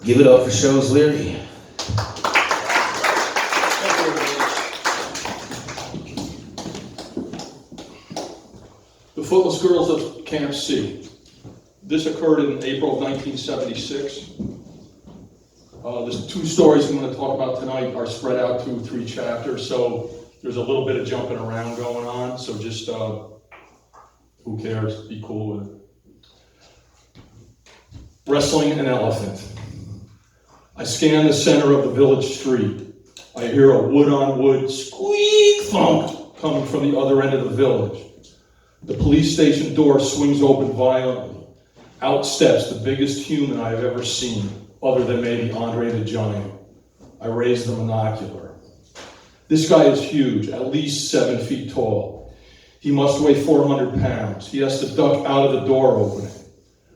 Give it up for Shows Leary. The Footless Girls of Camp C. This occurred in April of 1976. The two stories I'm going to talk about tonight are spread out to 3 chapters, so there's a little bit of jumping around going on, so just, who cares, be cool with it. Wrestling an elephant. I scan the center of the village street. I hear a wood-on-wood squeak thunk coming from the other end of the village. The police station door swings open violently. Out steps the biggest human I have ever seen, other than maybe Andre the Giant. I raise the monocular. This guy is huge, at least 7 feet tall. He must weigh 400 pounds. He has to duck out of the door opening.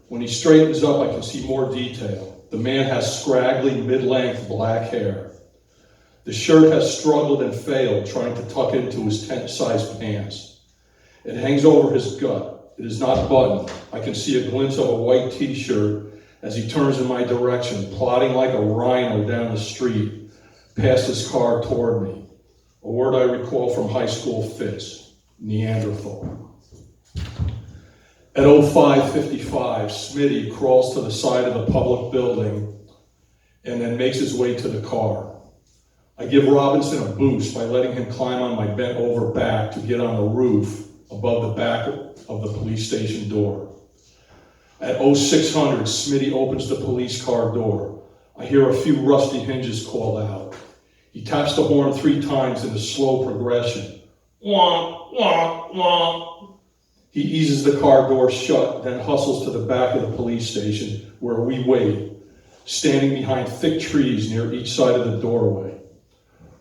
When he straightens up, I can see more detail. The man has scraggly, mid-length black hair. The shirt has struggled and failed trying to tuck into his tent-sized pants. It hangs over his gut. It is not buttoned. I can see a glimpse of a white t-shirt as he turns in my direction, plodding like a rhino down the street, past his car toward me. A word I recall from high school fits, Neanderthal. At 05:55, Smitty crawls to the side of the public building and then makes his way to the car. I give Robinson a boost by letting him climb on my bent over back to get on the roof above the back of the police station door. At 0600, Smitty opens the police car door. I hear a few rusty hinges call out. He taps the horn 3 times in a slow progression. Wah, wah, wah. He eases the car door shut, then hustles to the back of the police station where we wait, standing behind thick trees near each side of the doorway.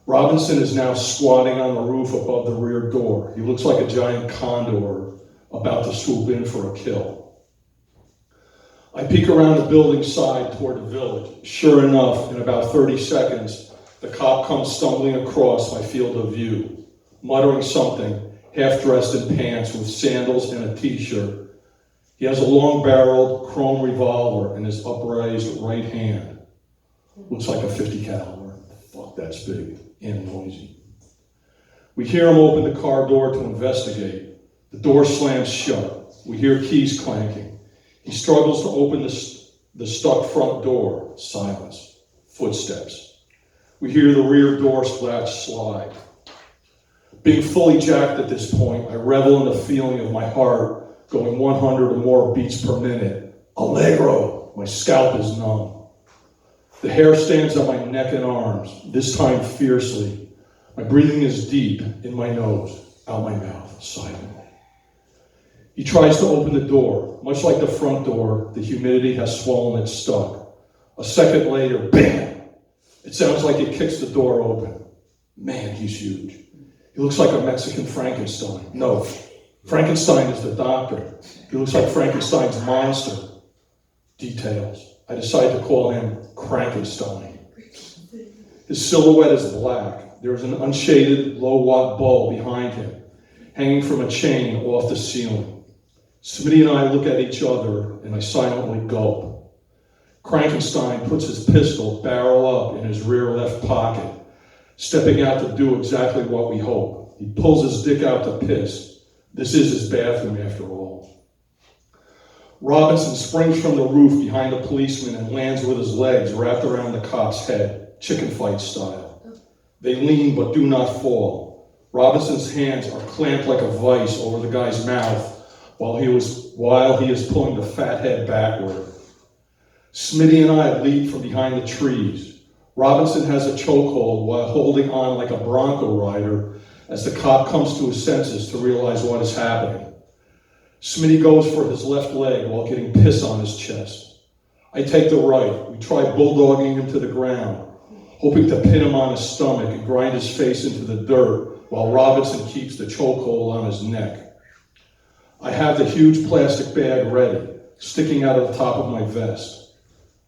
Robinson is now squatting on the roof above the rear door. He looks like a giant condor about to swoop in for a kill. I peek around the building side toward the village. Sure enough, in about 30 seconds, the cop comes stumbling across my field of view, muttering something, half-dressed in pants with sandals and a t-shirt. He has a long-barreled chrome revolver in his upraised right hand. Looks like a .50 caliber. Fuck, that's big and noisy. We hear him open the car door to investigate. The door slams shut. We hear keys clanking. He struggles to open the stuck front door. Silence. Footsteps. We hear the rear door latch slide. Being fully jacked at this point, I revel in the feeling of my heart going 100 or more beats per minute. Allegro! My scalp is numb. The hair stands on my neck and arms, this time fiercely. My breathing is deep, in my nose, out my mouth, silently. He tries to open the door. Much like the front door, the humidity has swollen it stuck. A second later, bam! It sounds like it kicks the door open. Man, he's huge. He looks like a Mexican Frankenstein. No, Frankenstein is the doctor. He looks like Frankenstein's monster. Details. I decide to call him Crankenstein. His silhouette is black. There is an unshaded, low-watt bulb behind him, hanging from a chain off the ceiling. Smitty and I look at each other, and I silently gulp. Crankenstein puts his pistol barrel up in his rear left pocket, stepping out to do exactly what we hope. He pulls his dick out to piss. This is his bathroom, after all. Robinson springs from the roof behind the policeman and lands with his legs wrapped around the cop's head, chicken fight style. They lean but do not fall. Robinson's hands are clamped like a vice over the guy's mouth while he is pulling the fat head backward. Smitty and I leap from behind the trees. Robinson has a chokehold while holding on like a bronco rider as the cop comes to his senses to realize what is happening. Smitty goes for his left leg while getting piss on his chest. I take the right. We try bulldogging him to the ground, hoping to pin him on his stomach and grind his face into the dirt while Robinson keeps the chokehold on his neck. I have the huge plastic bag ready, sticking out of the top of my vest.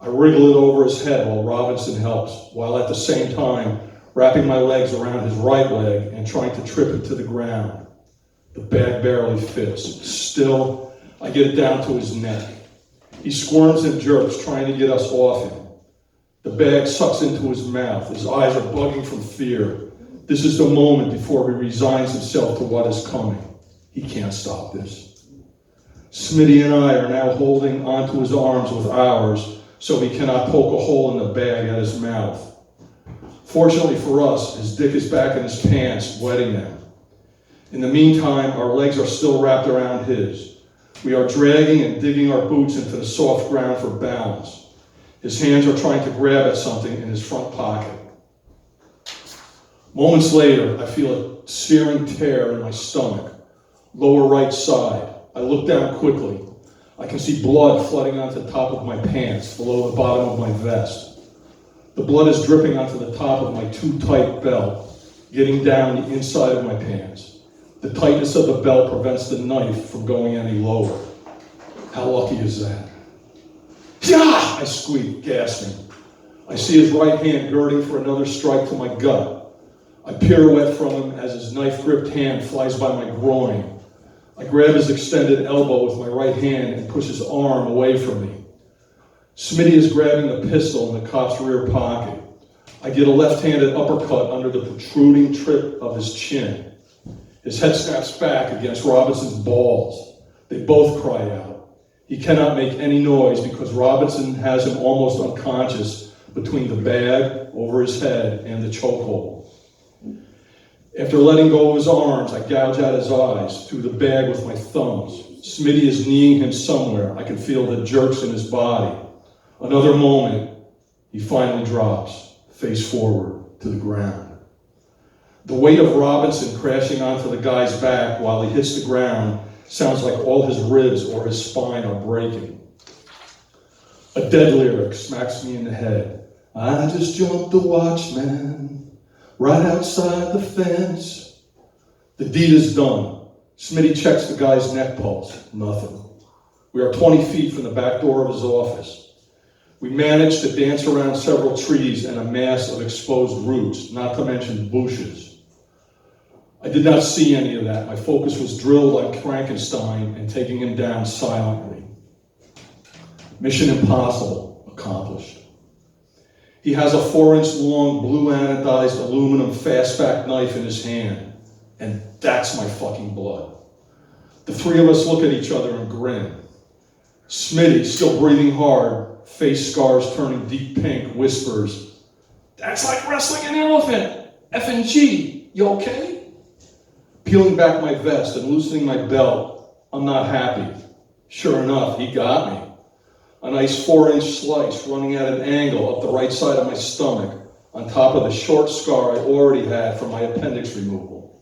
I wriggle it over his head while Robinson helps, while at the same time wrapping my legs around his right leg and trying to trip him to the ground. The bag barely fits. Still, I get it down to his neck. He squirms and jerks, trying to get us off him. The bag sucks into his mouth. His eyes are bugging from fear. This is the moment before he resigns himself to what is coming. He can't stop this. Smitty and I are now holding onto his arms with ours so he cannot poke a hole in the bag at his mouth. Fortunately for us, his dick is back in his pants, wetting them. In the meantime, our legs are still wrapped around his. We are dragging and digging our boots into the soft ground for balance. His hands are trying to grab at something in his front pocket. Moments later, I feel a searing tear in my stomach, lower right side. I look down quickly. I can see blood flooding onto the top of my pants, below the bottom of my vest. The blood is dripping onto the top of my too tight belt, getting down the inside of my pants. The tightness of the belt prevents the knife from going any lower. How lucky is that? Yeah! I squeak, gasping. I see his right hand girding for another strike to my gut. I pirouette from him as his knife-gripped hand flies by my groin. I grab his extended elbow with my right hand and push his arm away from me. Smitty is grabbing the pistol in the cop's rear pocket. I get a left-handed uppercut under the protruding tip of his chin. His head snaps back against Robinson's balls. They both cry out. He cannot make any noise because Robinson has him almost unconscious between the bag over his head and the chokehold. After letting go of his arms, I gouge out his eyes through the bag with my thumbs. Smitty is kneeing him somewhere. I can feel the jerks in his body. Another moment, he finally drops, face forward, to the ground. The weight of Robinson crashing onto the guy's back while he hits the ground sounds like all his ribs or his spine are breaking. A dead lyric smacks me in the head. I just jumped the watchman right outside the fence. The deed is done. Smitty checks the guy's neck pulse. Nothing. We are 20 feet from the back door of his office. We managed to dance around several trees and a mass of exposed roots, not to mention bushes. I did not see any of that. My focus was drilled like Frankenstein and taking him down silently. Mission impossible, accomplished. He has a 4-inch long blue anodized aluminum fastback knife in his hand, and that's my fucking blood. The three of us look at each other and grin. Smitty, still breathing hard, face scars turning deep pink, whispers, "That's like wrestling an elephant. Effin G, you okay?" Peeling back my vest and loosening my belt, I'm not happy. Sure enough, he got me. A nice 4-inch slice running at an angle up the right side of my stomach, on top of the short scar I already had from my appendix removal.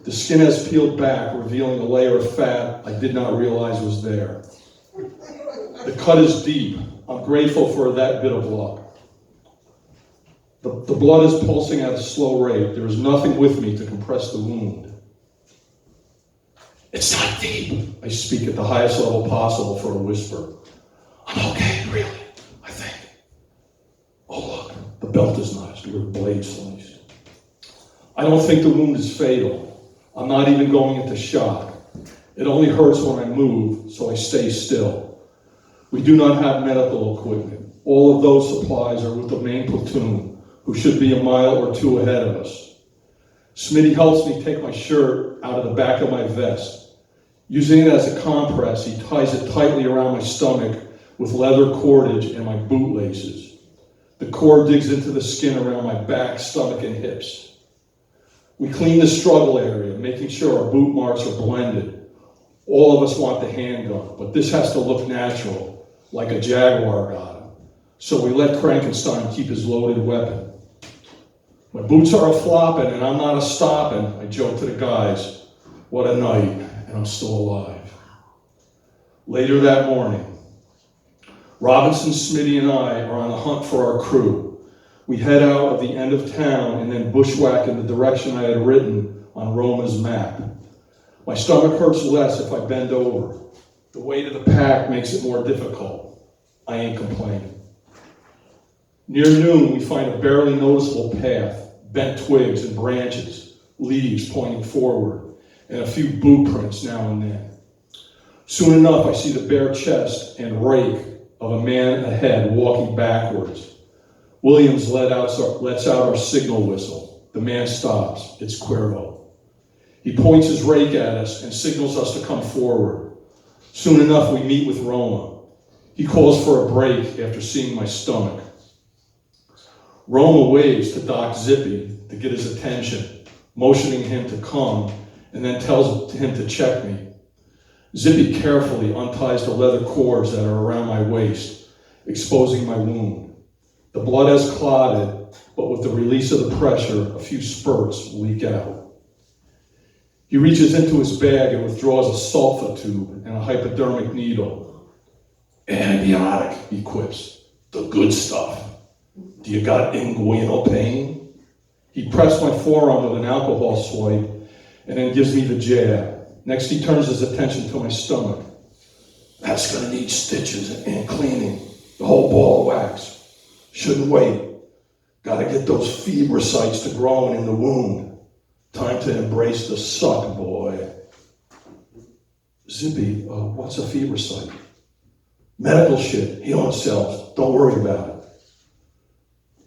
The skin has peeled back, revealing a layer of fat I did not realize was there. The cut is deep. I'm grateful for that bit of luck. The blood is pulsing at a slow rate. There is nothing with me to compress the wound. It's not deep. I speak at the highest level possible for a whisper. I'm okay, really, I think. Oh, look, the belt is notched where the blade sliced. I don't think the wound is fatal. I'm not even going into shock. It only hurts when I move, so I stay still. We do not have medical equipment. All of those supplies are with the main platoon, who should be a mile or two ahead of us. Smitty helps me take my shirt out of the back of my vest. Using it as a compress, he ties it tightly around my stomach with leather cordage and my bootlaces. The cord digs into the skin around my back, stomach, and hips. We clean the struggle area, making sure our boot marks are blended. All of us want the handgun, but this has to look natural, like a Jaguar got him. So we let Frankenstein keep his loaded weapon. My boots are a-flopping and I'm not a-stopping, I joke to the guys. What a night, and I'm still alive. Later that morning, Robinson, Smitty, and I are on a hunt for our crew. We head out of the end of town and then bushwhack in the direction I had written on Roma's map. My stomach hurts less if I bend over. The weight of the pack makes it more difficult. I ain't complaining. Near noon, we find a barely noticeable path, bent twigs and branches, leaves pointing forward, and a few boot prints now and then. Soon enough, I see the bare chest and rake of a man ahead walking backwards. Williams lets out our signal whistle. The man stops. It's Cuervo. He points his rake at us and signals us to come forward. Soon enough, we meet with Roma. He calls for a break after seeing my stomach. Roma waves to Doc Zippy to get his attention, motioning him to come, and then tells him to check me. Zippy carefully unties the leather cords that are around my waist, exposing my wound. The blood has clotted, but with the release of the pressure, a few spurts leak out. He reaches into his bag and withdraws a sulfa tube and a hypodermic needle. Antibiotic, he quips. The good stuff. Do you got inguinal pain? He pressed my forearm with an alcohol swipe and then gives me the jab. Next, he turns his attention to my stomach. That's gonna need stitches and cleaning. The whole ball of wax. Shouldn't wait. Gotta get those fibrocytes to growing in the wound. Time to embrace the suck, boy. Zippy, what's a fibrocyte? Medical shit, healing cells. Don't worry about it.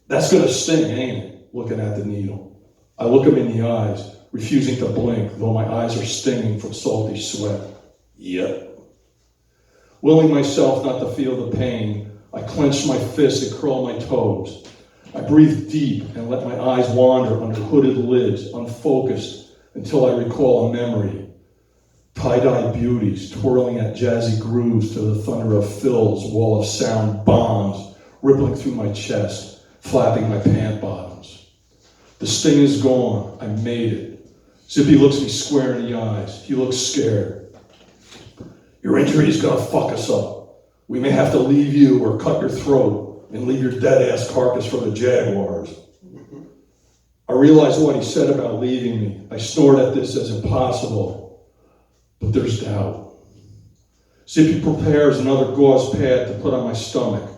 That's gonna sting, ain't it? Looking at the needle. I look him in the eyes, refusing to blink, though my eyes are stinging from salty sweat. Yep. Willing myself not to feel the pain, I clench my fists and curl my toes. I breathe deep and let my eyes wander under hooded lids, unfocused, until I recall a memory. Tie-dye beauties twirling at jazzy grooves to the thunder of Phil's wall of sound bombs rippling through my chest, flapping my pant bottoms. The sting is gone. I made it. Zippy looks me square in the eyes. He looks scared. Your injury is gonna fuck us up. We may have to leave you or cut your throat and leave your dead-ass carcass for the Jaguars. I realize what he said about leaving me. I snort at this as impossible, but there's doubt. Zippy prepares another gauze pad to put on my stomach,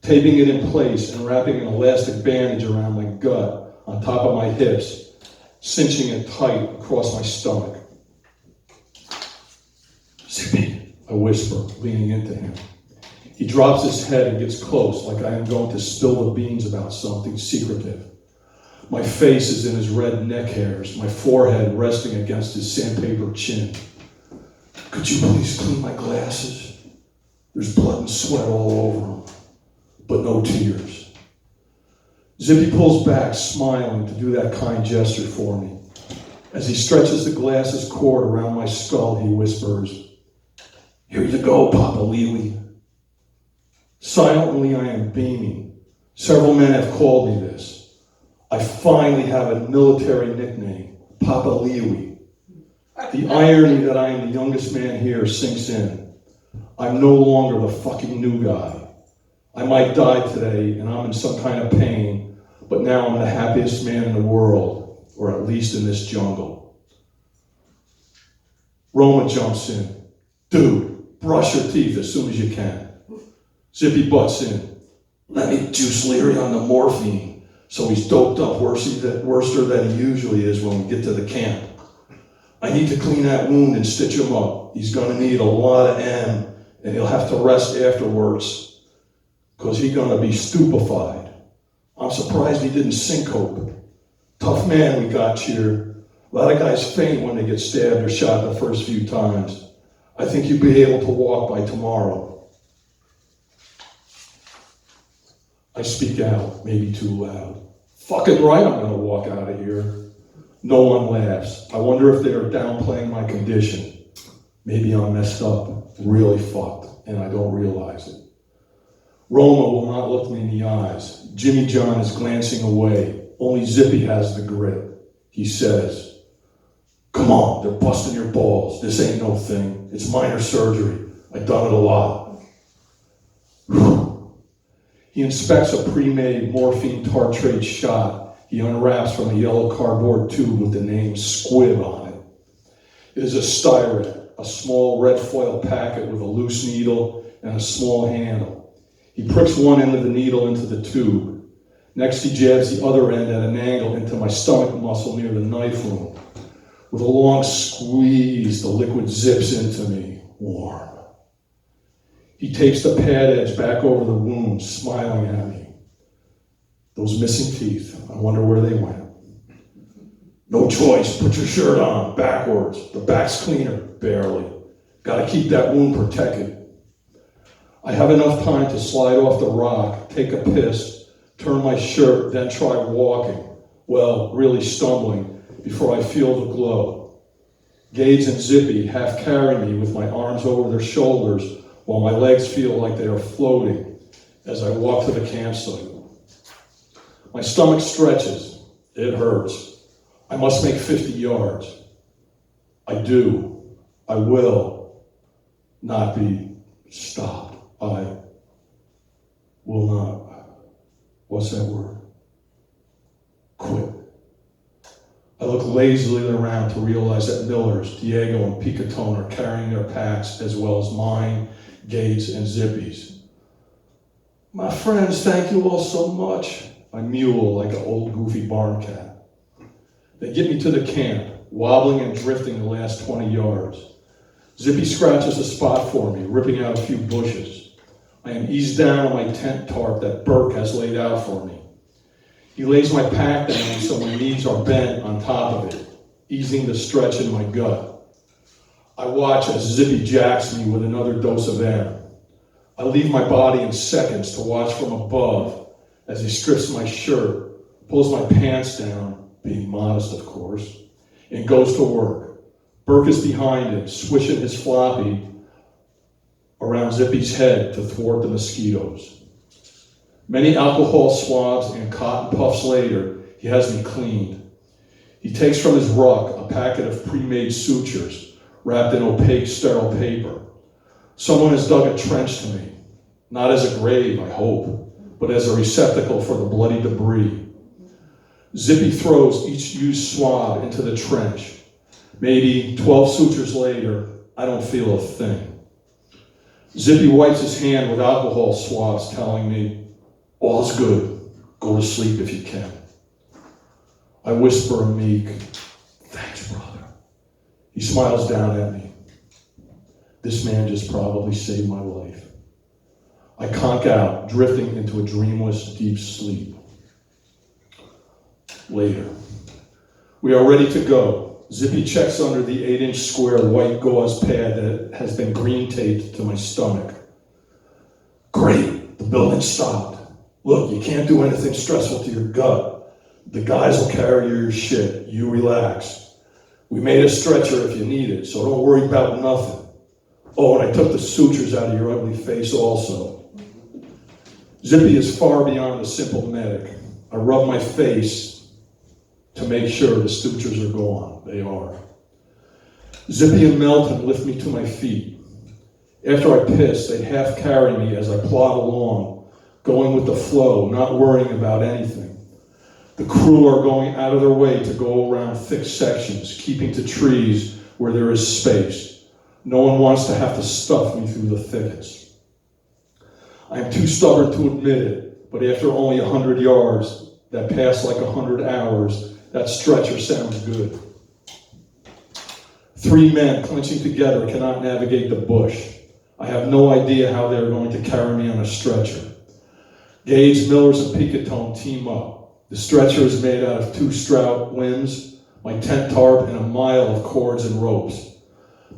taping it in place and wrapping an elastic bandage around my gut on top of my hips, cinching it tight across my stomach. Zippy, I whisper, leaning into him. He drops his head and gets close, like I am going to spill the beans about something secretive. My face is in his red neck hairs, my forehead resting against his sandpaper chin. Could you please clean my glasses? There's blood and sweat all over them, but no tears. Zippy pulls back, smiling, to do that kind gesture for me. As he stretches the glasses cord around my skull, he whispers, "Here you go, Papa Lewy." Silently, I am beaming. Several men have called me this. I finally have a military nickname, Papa Lewy. The irony that I am the youngest man here sinks in. I'm no longer the fucking new guy. I might die today and I'm in some kind of pain, but now I'm the happiest man in the world, or at least in this jungle. Roma jumps in. Dude, brush your teeth as soon as you can. Zippy butts in. Let me juice Leary on the morphine, so he's doped up worser than he usually is when we get to the camp. I need to clean that wound and stitch him up. He's gonna need a lot of M, and he'll have to rest afterwards, because he's gonna be stupefied. I'm surprised he didn't syncope. Tough man we got here. A lot of guys faint when they get stabbed or shot the first few times. I think you'll be able to walk by tomorrow. I speak out, maybe too loud. Fucking right, I'm gonna walk out of here. No one laughs. I wonder if they are downplaying my condition. Maybe I'm messed up, really fucked, and I don't realize it. Roma will not look me in the eyes. Jimmy John is glancing away. Only Zippy has the grit. He says, "Come on, they're busting your balls. This ain't no thing. It's minor surgery. I've done it a lot." He inspects a pre-made morphine tartrate shot he unwraps from a yellow cardboard tube with the name Squib on it. It is a Styret, a small red foil packet with a loose needle and a small handle. He pricks one end of the needle into the tube. Next, he jabs the other end at an angle into my stomach muscle near the knife wound. With a long squeeze, the liquid zips into me, warm. He takes the pad edge back over the wound, smiling at me. Those missing teeth, I wonder where they went. No choice, put your shirt on, backwards. The back's cleaner, barely. Gotta keep that wound protected. I have enough time to slide off the rock, take a piss, turn my shirt, then try walking. Well, really stumbling, before I feel the glow. Gage and Zippy half carry me with my arms over their shoulders while my legs feel like they are floating as I walk to the campsite. My stomach stretches. It hurts. I must make 50 yards. I do. I will not be stopped. I will not. What's that word? Quit. I look lazily around to realize that Miller's, Diego, and Picatone are carrying their packs as well as mine, Gates, and Zippy's. My friends, thank you all so much. I mule like an old goofy barn cat. They get me to the camp, wobbling and drifting the last 20 yards. Zippy scratches a spot for me, ripping out a few bushes. I am eased down on my tent tarp that Burke has laid out for me. He lays my pack down so my knees are bent on top of it, easing the stretch in my gut. I watch as Zippy jacks me with another dose of air. I leave my body in seconds to watch from above as he strips my shirt, pulls my pants down, being modest of course, and goes to work. Burke is behind him, swishing his floppy around Zippy's head to thwart the mosquitoes. Many alcohol swabs and cotton puffs later, he has me cleaned. He takes from his ruck a packet of pre-made sutures wrapped in opaque sterile paper. Someone has dug a trench to me, not as a grave, I hope, but as a receptacle for the bloody debris. Zippy throws each used swab into the trench. Maybe 12 sutures later, I don't feel a thing. Zippy wipes his hand with alcohol swabs, telling me, all's good. Go to sleep if you can. I whisper a meek, thanks, brother. He smiles down at me. This man just probably saved my life. I conk out, drifting into a dreamless, deep sleep. Later. We are ready to go. Zippy checks under the 8-inch square white gauze pad that has been green taped to my stomach. Great, the building stopped. Look, you can't do anything stressful to your gut. The guys will carry your shit. You relax. We made a stretcher if you need it, so don't worry about nothing. Oh, and I took the sutures out of your ugly face also. Zippy is far beyond a simple medic. I rub my face to make sure the sutures are gone. They are. Zippy and Melton lift me to my feet. After I piss, they half carry me as I plod along, going with the flow, not worrying about anything. The crew are going out of their way to go around thick sections, keeping to trees where there is space. No one wants to have to stuff me through the thickets. I am too stubborn to admit it, but after only 100 yards that pass like 100 hours, that stretcher sounds good. 3 men clenching together cannot navigate the bush. I have no idea how they are going to carry me on a stretcher. Gage, Millers, and Picatone team up. The stretcher is made out of 2 strout limbs, my tent tarp, and a mile of cords and ropes.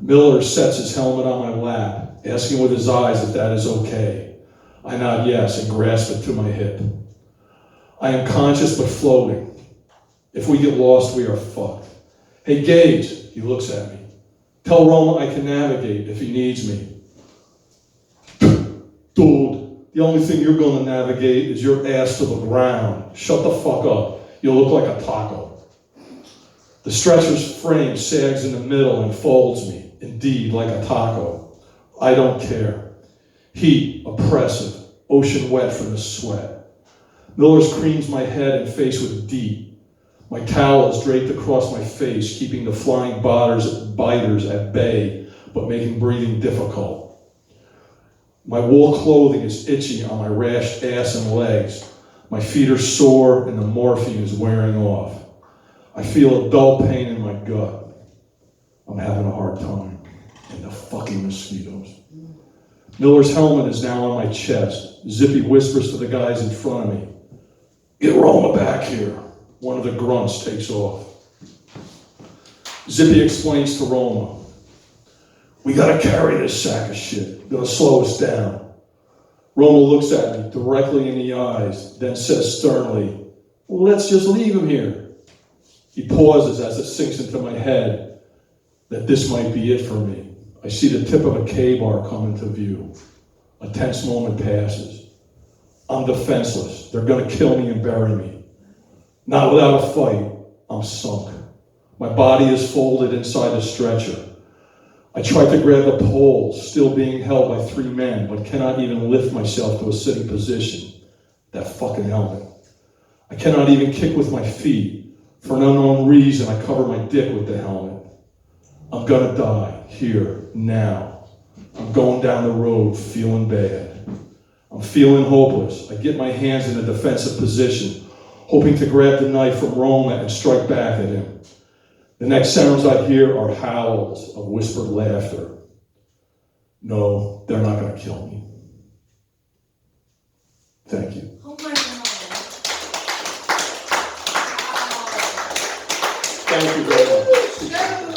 Miller sets his helmet on my lap, asking with his eyes if that is okay. I nod yes and grasp it to my hip. I am conscious but floating. If we get lost, we are fucked. Hey, Gage, he looks at me. Tell Roma I can navigate if he needs me. Dude. The only thing you're going to navigate is your ass to the ground. Shut the fuck up. You'll look like a taco. The stretcher's frame sags in the middle and folds me, indeed, like a taco. I don't care. Heat, oppressive, ocean wet from the sweat. Miller's creams my head and face with DEET. My towel is draped across my face, keeping the flying biters at bay, but making breathing difficult. My wool clothing is itchy on my rashed ass and legs. My feet are sore and the morphine is wearing off. I feel a dull pain in my gut. I'm having a hard time. And the fucking mosquitoes. Miller's helmet is now on my chest. Zippy whispers to the guys in front of me. Get Roma back here. One of the grunts takes off. Zippy explains to Roma, we gotta carry this sack of shit. Gonna slow us down. Roma looks at me directly in the eyes, then says sternly, well, let's just leave him here. He pauses as it sinks into my head that this might be it for me. I see the tip of a K-bar come into view. A tense moment passes. I'm defenseless. They're gonna kill me and bury me. Not without a fight. I'm sunk. My body is folded inside the stretcher. I try to grab the pole, still being held by 3 men, but cannot even lift myself to a sitting position. That fucking helmet. I cannot even kick with my feet. For an unknown reason, I cover my dick with the helmet. I'm gonna die, here, now. I'm going down the road feeling bad. I'm feeling hopeless. I get my hands in a defensive position, hoping to grab the knife from Roma and strike back at him. The next sounds I hear are howls of whispered laughter. No, they're not going to kill me. Thank you. Oh my God. Thank you very much.